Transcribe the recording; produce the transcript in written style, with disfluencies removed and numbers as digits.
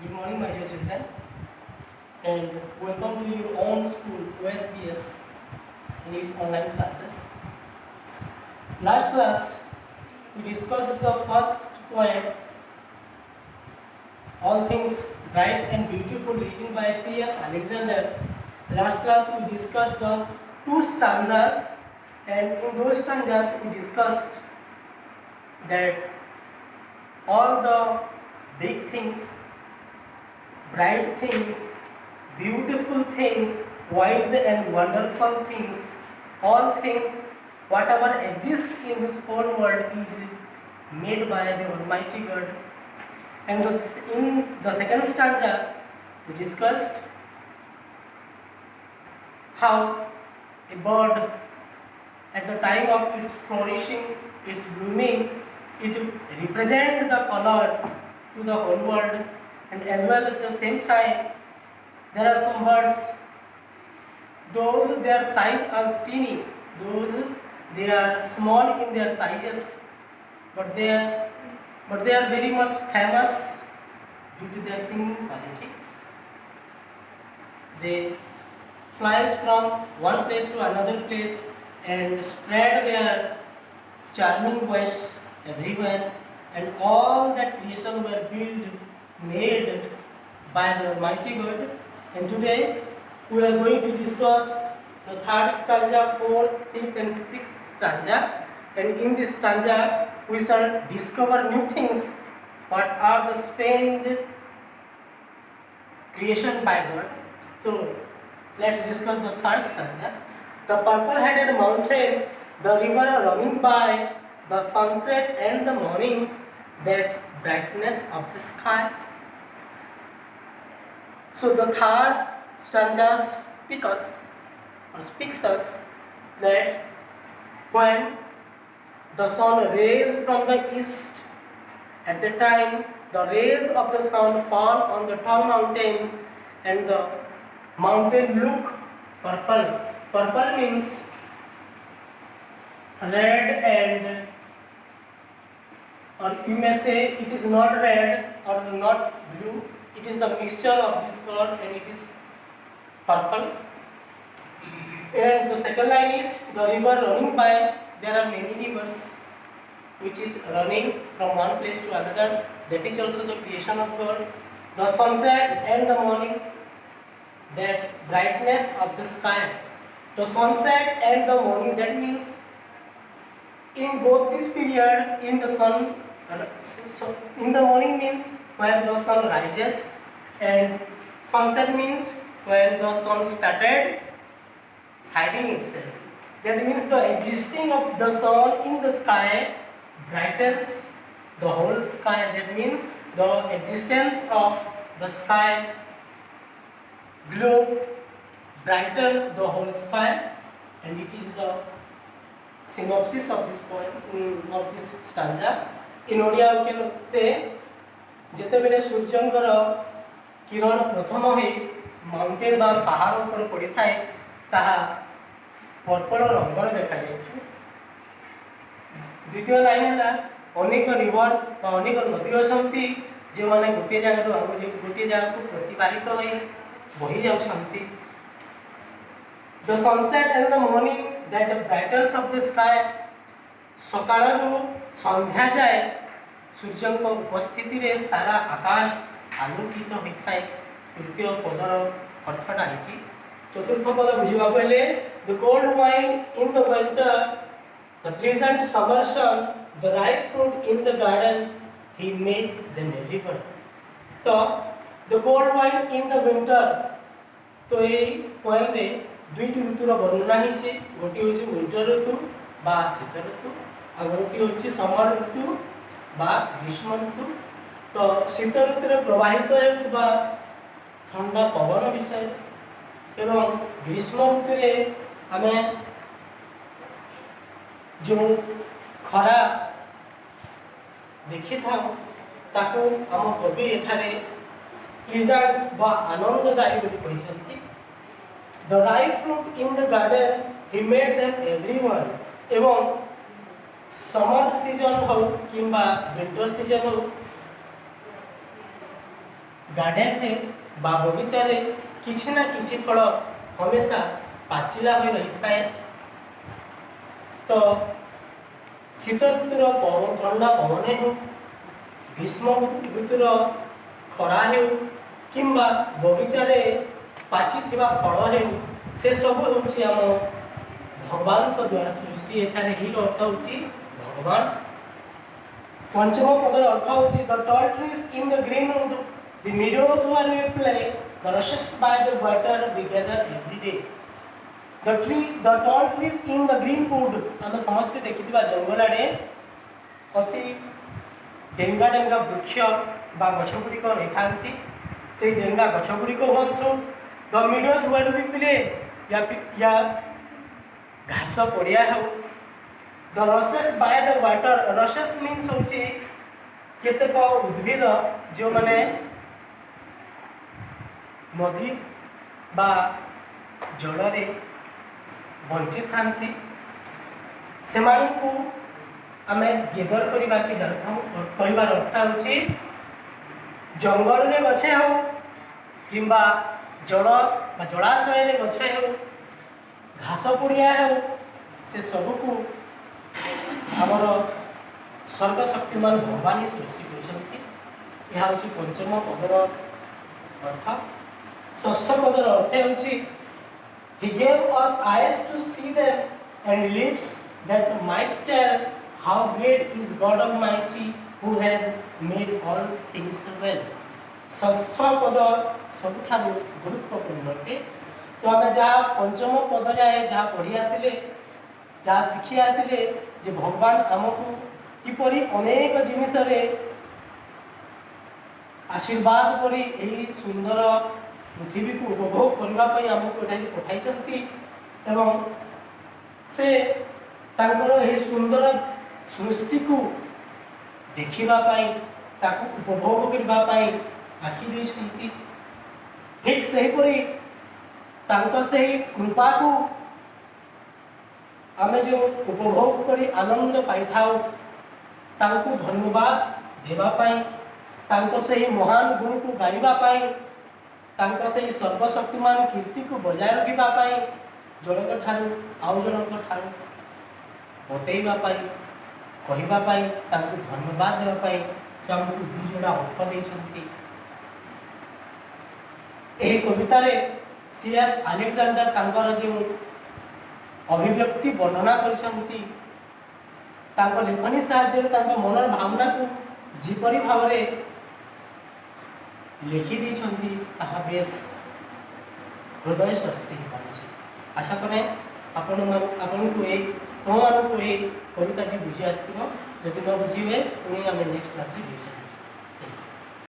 Good morning, my dear children, and welcome to your own school, OSBS, in its online classes. Last class, we discussed the first poem, All Things Bright and Beautiful, written by C.F. Alexander. Last class, we discussed the two stanzas, and in those stanzas, we discussed that all the big things, bright things, beautiful things, wise and wonderful things, all things, whatever exists in this whole world is made by the Almighty God. And in the second stanza, we discussed how a bird, at the time of its flourishing, its blooming, it represents the color to the whole world, and as well at the same time, there are some birds, those their size are teeny, those they are small in their sizes, but they are very much famous due to their singing quality. They flies from one place to another place and spread their charming voice everywhere, and all that creation were made by the Almighty God. And today we are going to discuss the third stanza, fourth, fifth and sixth stanza. And in this stanza we shall discover new things. What are the strange creation by God? So let's discuss the third stanza. The purple-headed mountain, the river running by, the sunset and the morning, that brightness of the sky. So the third stanza speaks us that when the sun rays from the east, at the time the rays of the sun fall on the tall mountains and the mountain look purple. Purple means red, and or you may say it is not red or not blue, it is the mixture of this color and it is purple. And the second line is the river running by. There are many rivers which is running from one place to another, that is also the creation of God. The sunset and the morning, that brightness of the sky. The sunset and the morning, that means in both this period, in the sun, so in the morning means when the sun rises, and sunset means when the sun started hiding itself. That means the existing of the sun in the sky brightens the whole sky. That means the existence of the sky globe brighten the whole sky, and it is the synopsis of this poem, of this stanza. In Odia we can say, ଯେତେବେଳେ ସୂର୍ଯ୍ୟଙ୍କର କିରଣ ପ୍ରଥମ ହୋଇ mountain ବା ପାହାଡ଼ ଉପରେ ପଡ଼ିଥାଏ, ତାହା purple ରଙ୍ଗର ଦେଖାଯାଇଥାଏ। ଦ୍ୱିତୀୟ ଲାଇନ୍ ହେଲା, ଅନେକ ରିଭର ବା ଅନେକ ନଦୀ ଅଛନ୍ତି ଯେଉଁମାନେ ଗୋଟିଏ ଜାଗାରୁ ଆଉ ଗୋଟିଏ ଜାଗାକୁ ପ୍ରତିବାହିତ ହୋଇ ବହି ଯାଉଛନ୍ତି। The sunset and the morning, that brightens of the sky, ସକାଳରୁ ସନ୍ଧ୍ୟା ଯାଏ ସୂର୍ଯ୍ୟଙ୍କ ଉପସ୍ଥିତିରେ ସାରା ଆକାଶ ଆଲୋକିତ ହୋଇଥାଏ। ତୃତୀୟ ପଦର ଅର୍ଥଟା ଏଠି। ଚତୁର୍ଥ ପଦ ବୁଝିବାକୁ ହେଲେ, the cold wind in the winter, the pleasant summer sun, the ripe fruit in the garden, he made them everywhere. ତ the cold wind in the winter, ତ ଏଇ ପୋଏମରେ ଦୁଇଟି ଋତୁର ବର୍ଣ୍ଣନା ହେଇଛି। ଗୋଟିଏ ହେଉଛି ୱିଣ୍ଟର ଋତୁ ବା ଶୀତ ଋତୁ, ଆଉ ଗୋଟିଏ ହେଉଛି ସମର ଋତୁ ବା ଗ୍ରୀଷ୍ମ ଋତୁ। ତ ଶୀତ ଋତୁରେ ପ୍ରବାହିତ ହେଉଥିବା ଥଣ୍ଡା ପବନ ବିଷୟ, ଏବଂ ଗ୍ରୀଷ୍ମ ଋତୁରେ ଆମେ ଯେଉଁ ଖରା ଦେଖିଥାଉ ତାକୁ ଆମ କବି ଏଠାରେ ପ୍ଲିଜାଣ୍ଟ ବା ଆନନ୍ଦଦାୟୀ ବୋଲି କହିଛନ୍ତି। The ripe fruit in the garden, he made them everyone. ଏବଂ ସମର ସିଜନ ହଉ କିମ୍ବା ୱିଣ୍ଟର ସିଜନ ହଉ, गार्डन रे बा बगीचा रे किछि ना किछि फल हमेशा पाचिला होई रही थाए। तो शीत ऋतुर पवन ठंडा पवन हो, ग्रीष्म ऋतुर खरा हो, किंबा बगीचा रे पाची थिबा फल हो, से सब होछि आम भगवान को द्वारा सृष्टि। एठारे ही अर्थ होछि भगवान। पंचम पदर अर्थ होछि the tall trees in the green wood, the meadows where we play, the rushes by the water we gather every day. The tall trees in the green wood, आम समस्ते देखिथिबा जंगल आड़े अति डेंगा डेंगा वृक्ष बा गछ गुड़िक रही थांती। से डेंगा गछ गुड़िक हुंतु the meadows where we play या घास पड़िया हो, the rushes by the water, rushes means होछि केतेक उद्भिद जो माने नदी बा जल रे बंची थांती, सेमानकु आमे गेदर करिबा के जानथाउ। कहिबार अर्थ होछि जंगल रे गछे हो किंबा जल बा जलाशय रे गछे हो, घास पड़िया हो, से सबको आमर सर्व शक्तिमान भगवान ही सृष्टि करछन्ति। यह होछि पंचम पदर अर्थ। षष्ठ पदर अर्थ होछि He gave us eyes to see them and lips that might tell how great is God Almighty who has made all things well. षष्ठ पद सबुठारु गुरुत्वपूर्ण अटे। तो आम जहाँ पंचम पद जाए जहाँ पढ़ी आसिले जहाँ शिखी आसिले जे भगवान आमको किपरि अनेक जिनिस रे आशीर्वाद करी एही सुंदर पृथ्वी को उपभोग करने आमको एठानी पठाई एवं से तांकर एही सुंदर सृष्टि को देखिबापाई ताकू उपभोग करबापाई आखि देछन्ति। ठीक सेहीपरि तांकर सेही कृपा को आमे जो उपभोग करी आनंद पाई थाउ तांको धन्यवाद देबापाई, तांको सेही महान गुण को गाइबापाई, तांको सेही सर्वशक्तिमान कीर्ति को बजाय रखिबापाई जनक ठारू आउ जनक ठारू बतैबापाई कहिबापाई तांको धन्यवाद देबापाई से आमको दुजोड़ा अर्थ देछन्ति। एही कविता रे सीएफ अलेक्जेंडर तांकर जो अभिव्यक्ति वर्णना करछन्ति तांको लेखनी साहाय्य तांको मनर भावना को जीपरि भाव रे लिखि देछन्ति ताहा बेस हृदय स्पर्शी होइछि। आशा करे आपनको ए कविताटी बुझी आसथिबो। यदि न बुझीबे पुणी आमे नेक्स्ट क्लास रे